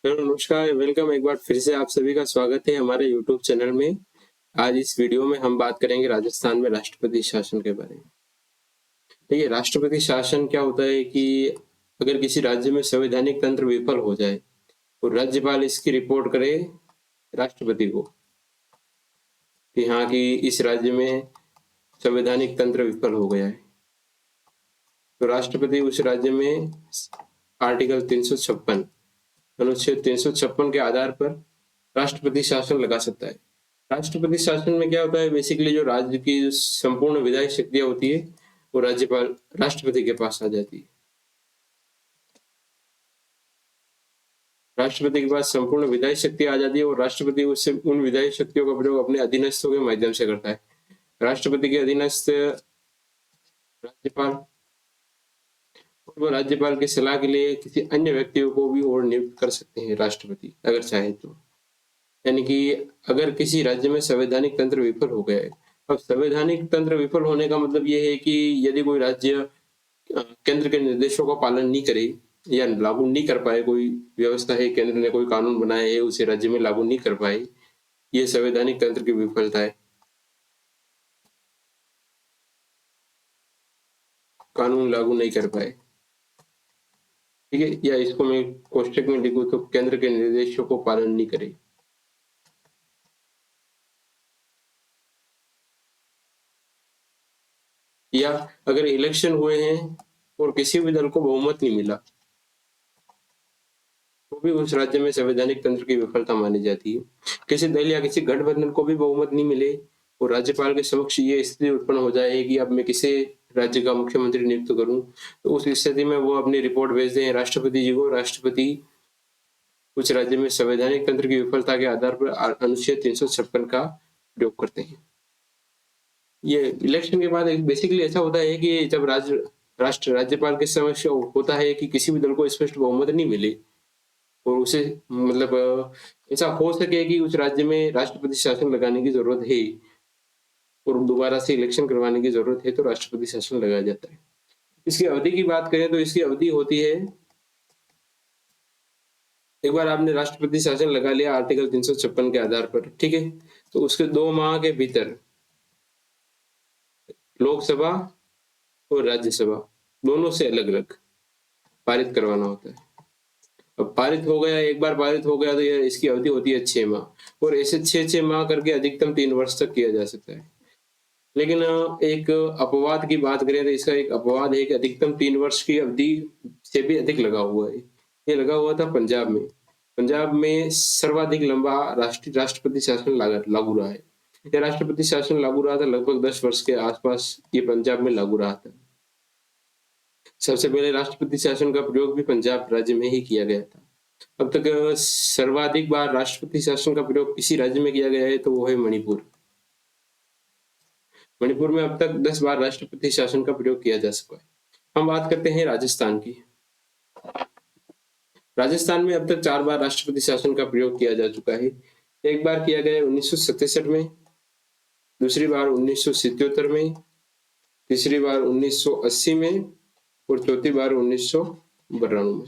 Hello नमस्कार, welcome एक बार फिर से आप सभी का स्वागत है हमारे यूट्यूब चैनल में। आज इस वीडियो में हम बात करेंगे राजस्थान में राष्ट्रपति शासन के बारे में। देखिए, राष्ट्रपति शासन क्या होता है कि अगर किसी राज्य में संवैधानिक तंत्र विफल हो जाए तो राज्यपाल इसकी रिपोर्ट करे राष्ट्रपति को कि हाँ कि इस राज्य में संवैधानिक तंत्र विफल हो गया है। तो राष्ट्रपति उस राज्य में आर्टिकल 356 अनुच्छेद 356 के आधार पर राष्ट्रपति शासन लगा सकता है। राष्ट्रपति शासन में क्या होता है, बेसिकली जो राज्य की संपूर्ण विधायी शक्तियां होती है वो राज्यपाल राष्ट्रपति के पास आ जाती है। राष्ट्रपति के पास संपूर्ण विधायी शक्ति आ जाती है और राष्ट्रपति उससे उन विधायी शक्तियों का प्रयोग अपने अधीनस्थों के माध्यम से करता है। राष्ट्रपति के अधीनस्थ राज्यपाल और वो राज्यपाल की सलाह के लिए किसी अन्य व्यक्तियों को भी और नियुक्त कर सकते हैं राष्ट्रपति अगर चाहे तो। यानी कि अगर किसी राज्य में संवैधानिक तंत्र विफल हो गया है, अब संवैधानिक तंत्र विफल होने का मतलब ये है कि यदि कोई राज्य केंद्र के निर्देशों का पालन नहीं करे या लागू नहीं कर पाए, कोई व्यवस्था है, केंद्र ने कोई कानून बनाया है, उसे राज्य में लागू नहीं कर पाए, ये संवैधानिक तंत्र की विफलता है। कानून लागू नहीं कर पाए, ठीक है, या इसको मैं कोष्टक में लिखूं तो केंद्र के निर्देशों को पालन नहीं करे। या अगर इलेक्शन हुए हैं और किसी भी दल को बहुमत नहीं मिला तो भी उस राज्य में संवैधानिक तंत्र की विफलता मानी जाती है। किसी दल या किसी गठबंधन को भी बहुमत नहीं मिले और राज्यपाल के समक्ष ये स्थिति उत्पन्न हो जाए कि अब मैं किसे राज्य का मुख्यमंत्री नियुक्त करूं, तो उस स्थिति में वो अपनी रिपोर्ट भेज दें राष्ट्रपति जी को। राष्ट्रपति उस राज्य में संवैधानिक तंत्र की विफलता के आधार पर अनुच्छेद 356 का प्रयोग करते हैं। ये इलेक्शन के बाद बेसिकली ऐसा होता है कि जब राज्यपाल के समक्ष होता है कि किसी भी दल को स्पष्ट बहुमत नहीं मिले और उसे मतलब ऐसा हो सके कि उस राज्य में राष्ट्रपति शासन लगाने की जरूरत है और दोबारा से इलेक्शन करवाने की जरूरत है, तो राष्ट्रपति शासन लगाया जाता है। इसकी अवधि की बात करें तो इसकी अवधि होती है, एक बार आपने राष्ट्रपति शासन लगा लिया आर्टिकल 356 के आधार पर, ठीक है, तो उसके 2 माह के भीतर लोकसभा और राज्यसभा दोनों से अलग अलग पारित करवाना होता है। अब पारित हो गया, एक बार पारित हो गया तो ये इसकी अवधि होती है 6 माह और ऐसे 6-6 माह करके अधिकतम 3 वर्ष तक किया जा सकता है। लेकिन एक अपवाद की बात करें तो इसका एक अपवाद है कि अधिकतम 3 वर्ष की अवधि से भी अधिक लगा हुआ है। ये लगा हुआ था पंजाब में। पंजाब में सर्वाधिक लंबा राष्ट्रपति शासन लागू रहा है। ये राष्ट्रपति शासन लागू रहा था लगभग 10 वर्ष के आसपास, ये पंजाब में लागू रहा था। सबसे पहले राष्ट्रपति शासन का प्रयोग भी पंजाब राज्य में ही किया गया था। अब तक सर्वाधिक बार राष्ट्रपति शासन का प्रयोग किसी राज्य में किया गया है तो वो है मणिपुर। मणिपुर में अब तक 10 बार राष्ट्रपति शासन का प्रयोग किया जा सका है। हम बात करते हैं राजस्थान की। राजस्थान में अब तक 4 बार राष्ट्रपति शासन का प्रयोग किया जा चुका है। एक बार किया गया 1967 में, दूसरी बार 1977 में, तीसरी बार 1980 में और चौथी बार 1992 में।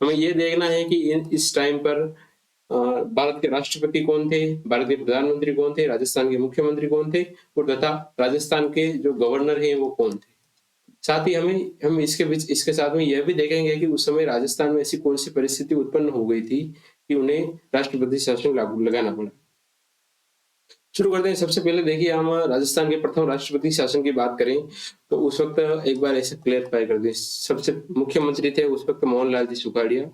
हमें यह देखना है कि इस टाइम पर भारत के राष्ट्रपति कौन थे, भारत के प्रधानमंत्री कौन थे, राजस्थान के मुख्यमंत्री कौन थे और तथा राजस्थान के जो गवर्नर हैं वो कौन थे। साथ ही हम इसके साथ में यह भी देखेंगे कि उस समय राजस्थान में ऐसी कौन सी परिस्थिति उत्पन्न हो गई थी कि उन्हें राष्ट्रपति शासन लागू लगाना पड़ा। शुरू करते हैं। सबसे पहले देखिए, हम राजस्थान के प्रथम राष्ट्रपति शासन की बात करें तो उस वक्त एक बार ऐसे क्लियरफाई कर दें, सबसे मुख्यमंत्री थे उस वक्त मोहनलाल जी सुखाड़िया।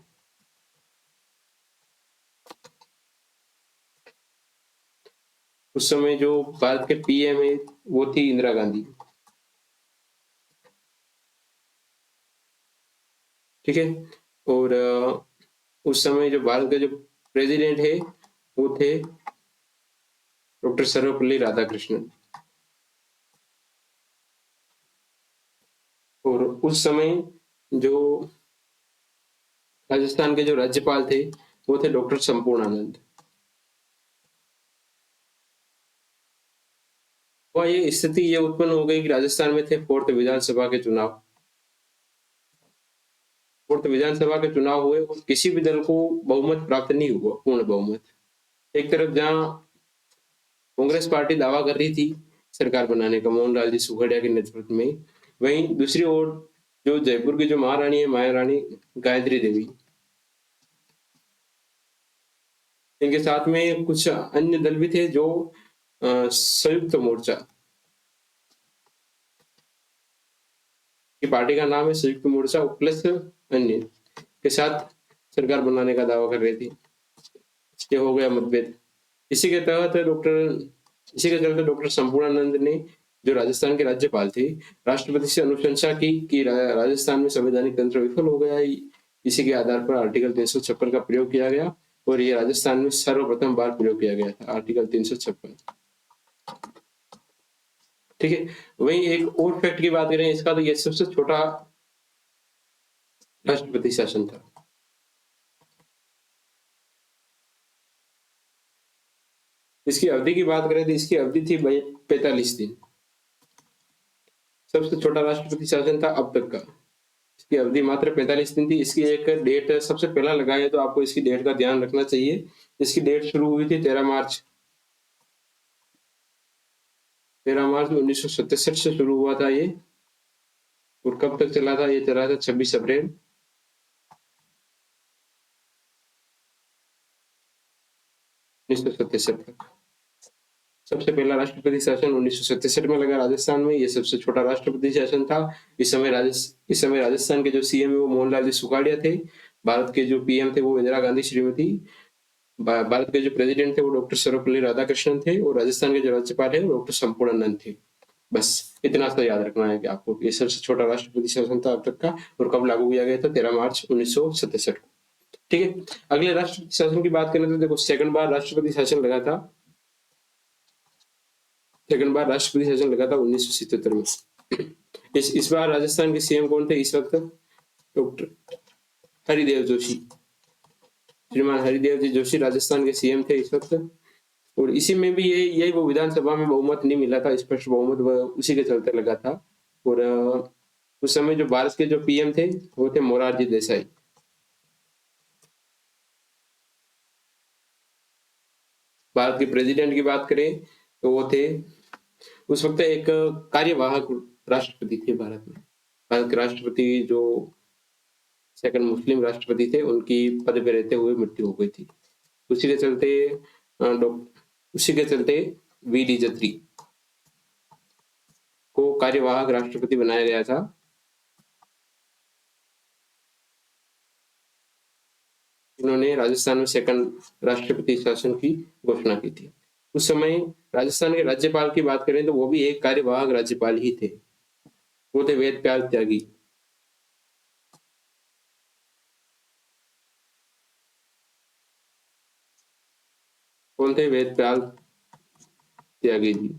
उस समय जो भारत के पीएम है वो थी इंदिरा गांधी, ठीक है। और उस समय जो भारत के जो प्रेसिडेंट है वो थे डॉक्टर सर्वपल्ली राधाकृष्णन। और उस समय जो राजस्थान के जो राज्यपाल थे वो थे डॉक्टर संपूर्णानंद। वह ये स्थिति ये उत्पन्न हो गई कि राजस्थान में थे 4th विधानसभा के चुनाव। और तो विधानसभा के चुनाव हुए और किसी भी दल को बहुमत प्राप्त नहीं हुआ, पूर्ण बहुमत। एक तरफ जहां कांग्रेस पार्टी दावा कर रही थी सरकार बनाने का मोहनलाल जी सुखड़िया के नेतृत्व में, वहीं दूसरी ओर जो जयपुर की जो महारानी है, माया रानी गायत्री देवी, इनके साथ में कुछ अन्य दल भी थे जो संयुक्त मोर्चा की पार्टी का नाम है संयुक्त मोर्चा प्लस अन्य के साथ सरकार बनाने का दावा कर रही थी। ये हो गया मतभेद। इसी के चलते डॉक्टर संपूर्णानंद ने, जो राजस्थान के राज्यपाल थे, राष्ट्रपति से अनुशंसा की कि राजस्थान में संवैधानिक तंत्र विफल हो गया। इसी के आधार पर आर्टिकल 356 का प्रयोग किया गया और ये राजस्थान में सर्वप्रथम बार प्रयोग किया गया था, आर्टिकल 356। ठीक है। वहीं एक और फैक्ट की बात करें इसका, तो ये सबसे छोटा राष्ट्रपति शासन था। इसकी अवधि की बात करें तो इसकी अवधि थी 45 दिन। सबसे छोटा राष्ट्रपति शासन था अब तक का। इसकी अवधि मात्र 45 दिन थी। इसकी एक डेट सबसे पहला लगाए तो आपको इसकी डेट का ध्यान रखना चाहिए। इसकी डेट शुरू हुई थी 13 मार्च 1967 से शुरू हुआ था ये, और कब तक चला था? ये चला था 26 अप्रैल 1967 तक। सबसे पहला राष्ट्रपति शासन 1967 में लगा राजस्थान में। ये सबसे छोटा राष्ट्रपति शासन था। इस समय राजस्थान के जो सीएम है वो मोहनलाल जी सुखाड़िया थे। भारत के जो पीएम थे वो इंदिरा गांधी श्रीमती। भारत के जो प्रेसिडेंट थे वो डॉक्टर सर्वपल्ली राधाकृष्णन थे, और राजस्थान के जो राज्यपाल है वो डॉक्टर संपूर्णानंद थे। बस इतना सा याद रखना है कि आपको ये सबसे छोटा राष्ट्रपति शासन था अब तक का, और कब लागू किया गया था? 13 मार्च 1967 को। ठीक है। अगले राष्ट्रपति शासन की बात करें तो देखो, सेकंड बार राष्ट्रपति शासन लगा था 1977 में। इस बार राजस्थान के सीएम कौन थे इस वक्त? डॉक्टर हरिदेव जोशी, श्रीमान हरिदेव जी जोशी राजस्थान के सीएम थे इस वक्त। और इसी में भी यही वो विधानसभा में बहुमत नहीं मिला था, स्पष्ट बहुमत उसी के चलते लगा था। और उस समय जो भारत के जो पीएम थे वो थे मोरारजी देसाई। भारत के प्रेसिडेंट की बात करें तो वो थे उस वक्त एक कार्यवाहक राष्ट्रपति थे भारत में। भारत के राष्ट्रपति जो सेकंड मुस्लिम राष्ट्रपति थे, उनकी पद पे रहते हुए मृत्यु हो गई थी। उसी के चलते वी.डी. जत्री को कार्यवाहक राष्ट्रपति बनाया गया था। इन्होंने राजस्थान में सेकंड राष्ट्रपति शासन की घोषणा की थी। उस समय राजस्थान के राज्यपाल की बात करें तो वो भी एक कार्यवाहक राज्यपाल ही थे, वो थे वेदप्याल त्यागी। कौन थे? वेदप्याल त्यागी जी।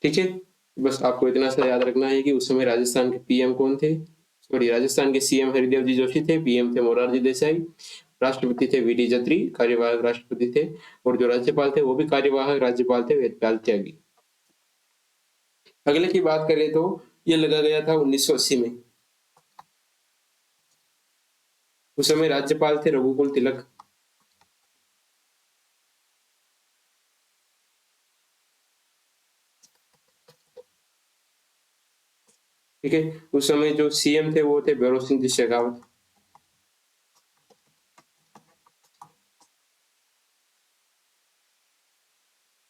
ठीक है। बस आपको इतना सा याद रखना है कि उस समय राजस्थान के पीएम कौन थे? सॉरी, राजस्थान के सीएम हरिदेव जी जोशी थे, पीएम थे मोरारजी देसाई, राष्ट्रपति थे वी.डी. जत्री, कार्यवाहक राष्ट्रपति थे, और जो राज्यपाल थे वो भी कार्यवाहक राज्यपाल थे, वेदप्याल त्यागी। अगले की बात करें तो ये लगा गया था 1980 में। उस समय राज्यपाल थे रघुकुल तिलक। ठीक है। उस समय जो सीएम थे वो थे भैरव सिंह जी शेखावत।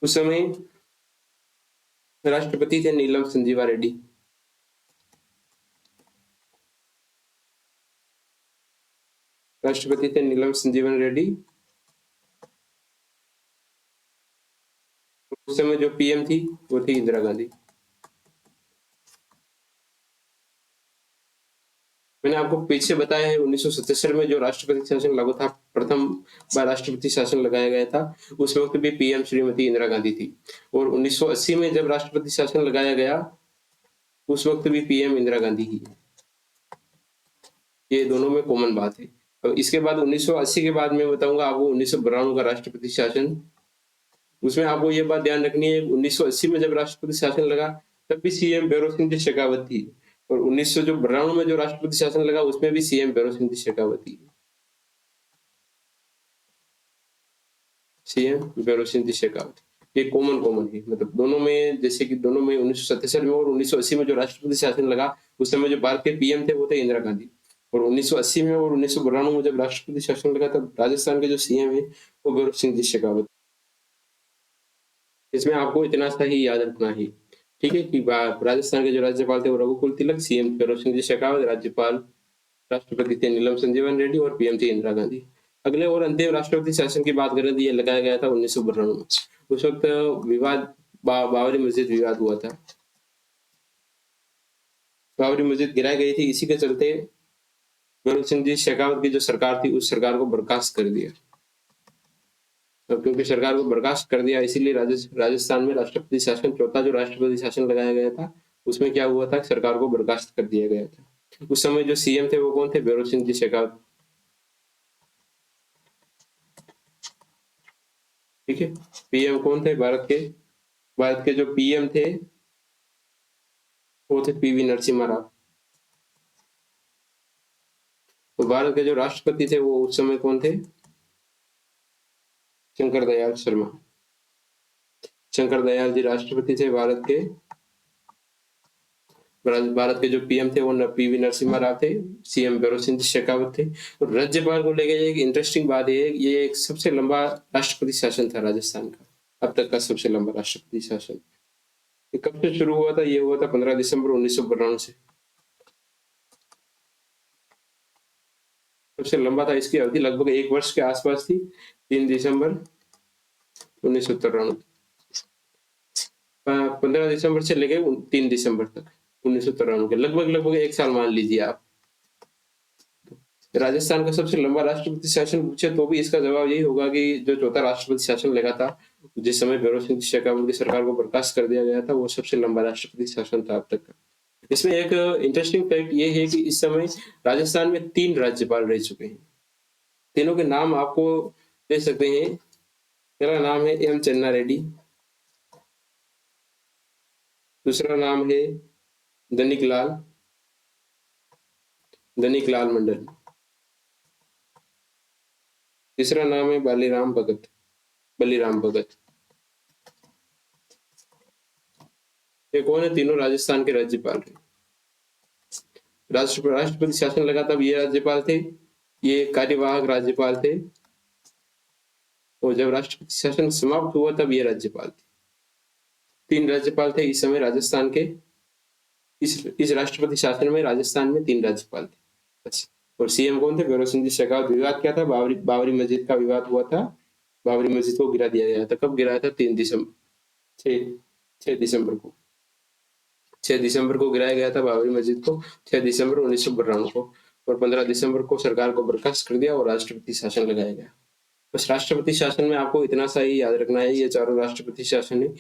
उस समय राष्ट्रपति थे नीलम संजीवा रेड्डी। राष्ट्रपति थे नीलम संजीवन रेड्डी। उस समय जो पीएम थी वो थी इंदिरा गांधी। मैंने आपको पीछे बताया है 1977 में जो राष्ट्रपति शासन लागू था, प्रथम बार राष्ट्रपति शासन लगाया गया था, उस वक्त भी पीएम श्रीमती इंदिरा गांधी थी। और 1980 में जब राष्ट्रपति शासन लगाया गया उस वक्त भी पीएम इंदिरा गांधी ही है। ये दोनों में कॉमन बात है। और इसके बाद 1980 के बाद मैं बताऊंगा आपको 1992 का राष्ट्रपति शासन। उसमें आपको ये बात ध्यान रखनी है, 1980 में जब राष्ट्रपति शासन लगा तब भी सीएम भैरव सिंह जी शेखावत थी, और 1992 में जो राष्ट्रपति शासन लगा उसमें भी सीएम भैरों सिंह शेखावत ही, सीएम भैरों सिंह शेखावत। ये कॉमन है, मतलब दोनों में, जैसे कि दोनों में 1967 में और 1980 में जो राष्ट्रपति शासन लगा उस समय जो भारत के पीएम थे वो थे इंदिरा गांधी, और 1980 में और 1992 में जब राष्ट्रपति शासन लगा तब राजस्थान के जो सीएम है वो भैरों सिंह शेखावत। इसमें आपको इतना सा ही याद रखना है, ठीक है, कि राजस्थान के जो राज्यपाल थे वो रघुकुल तिलक, सीएम भैरों सिंह शेखावत, राज्यपाल राष्ट्रपति थे नीलम संजीवन रेड्डी और पीएम थी इंदिरा गांधी। अगले और अंतिम राष्ट्रपति शासन की बात करें तो ये लगाया गया था 1992 में। उस वक्त विवाद बाबरी मस्जिद विवाद हुआ था, बाबरी मस्जिद गिराई गई थी, इसी के चलते भैरों सिंह शेखावत की जो सरकार थी उस सरकार को बर्खास्त कर दिया। तो क्योंकि सरकार को बर्खास्त कर दिया इसीलिए राजस्थान में राष्ट्रपति शासन, चौथा जो राष्ट्रपति शासन लगाया गया था उसमें क्या हुआ था, सरकार को बर्खास्त कर दिया गया था। उस समय जो सीएम थे वो कौन थे, भैरों सिंह शेखावत, ठीक है। पीएम कौन थे, भारत के जो पीएम थे वो थे पीवी नरसिम्हा राव। तो भारत के जो राष्ट्रपति थे वो उस समय कौन थे, शंकर दयाल शर्मा। शंकर दयाल जी राष्ट्रपति थे भारत के। भारत के जो पीएम थे वो पीवी नरसिम्हा राव थे, सीएम भैरों सिंह शेखावत थे। और राज्यपाल को लेकर एक इंटरेस्टिंग बात है, ये एक सबसे लंबा राष्ट्रपति शासन था राजस्थान का, अब तक का सबसे लंबा राष्ट्रपति शासन। ये कब से शुरू हुआ था, ये हुआ था 15 दिसंबर 1992 से, सबसे लंबा था। इसकी अवधि लगभग 1 वर्ष के आसपास थी, 3 दिसंबर 1993, 15 दिसंबर से लेकर 3 दिसंबर तक 1993 के, लगभग 1 साल मान लीजिए आप। राजस्थान का सबसे लंबा राष्ट्रपति शासन पूछे तो भी इसका जवाब यही होगा कि जो चौथा राष्ट्रपति शासन लगा था जिस समय भैरों सिंह शेखावत की सरकार को बर्खास्त कर दिया गया था, वो सबसे लंबा राष्ट्रपति शासन था अब तक का। इसमें एक इंटरेस्टिंग फैक्ट ये है कि इस समय राजस्थान में 3 राज्यपाल रह चुके हैं। तीनों के नाम आपको दे सकते हैं। पहला नाम है एम चन्ना रेड्डी, दूसरा नाम है धनिक लाल मंडल, तीसरा नाम है बलीराम भगत। ये कौन है, तीनों राजस्थान के राज्यपाल थे। राष्ट्रपति शासन लगा तब ये राज्यपाल थे, ये कार्यवाहक राज्यपाल थे, और जब राष्ट्रपति शासन समाप्त हुआ तब ये राज्यपाल थे। 3 राज्यपाल थे इस समय राजस्थान के, इस राष्ट्रपति शासन में राजस्थान में 3 राज्यपाल थे बस। और सीएम कौन थे, भैरों सिंह शेखावत। विवाद क्या था, बाबरी मस्जिद का विवाद हुआ था, बाबरी मस्जिद को गिरा दिया गया था। कब गिराया था, 3 दिसंबर 6 दिसंबर को 6 दिसंबर को गिराया गया था बाबरी मस्जिद को, 6 दिसंबर 1992 को। और 15 दिसंबर को सरकार को बर्खास्त कर दिया और राष्ट्रपति शासन लगाया गया। बस राष्ट्रपति शासन में आपको इतना सा ही याद रखना है, ये चारों राष्ट्रपति शासन है।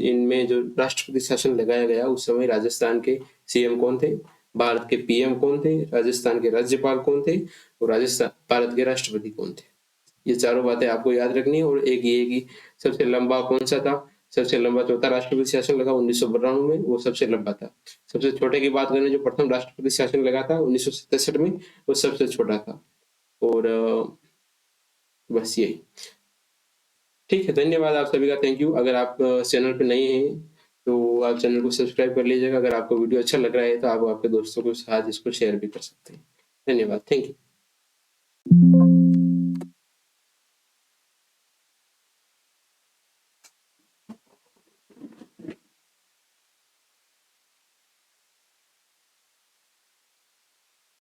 इनमें जो राष्ट्रपति शासन लगाया गया उस समय राजस्थान के सीएम कौन थे, भारत के पीएम कौन थे, राजस्थान के राज्यपाल कौन थे, और राजस्थान भारत के राष्ट्रपति कौन थे। ये चारों बातें आपको याद रखनी है। और एक ये कि सबसे लंबा कौन सा था, सबसे लंबा चौथा राष्ट्रपति शासन लगा 1992 में, वो सबसे लंबा था। सबसे छोटे की बात करें, जो प्रथम राष्ट्रपति शासन लगा था 1967 में, वो सबसे छोटा था। और बस यही, ठीक है। धन्यवाद आप सभी का, थैंक यू। अगर आप चैनल पे नए हैं तो आप चैनल को सब्सक्राइब कर लीजिएगा। अगर आपको वीडियो अच्छा लग रहा है तो आप आपके दोस्तों के साथ इसको शेयर भी कर सकते हैं। धन्यवाद, थैंक यू।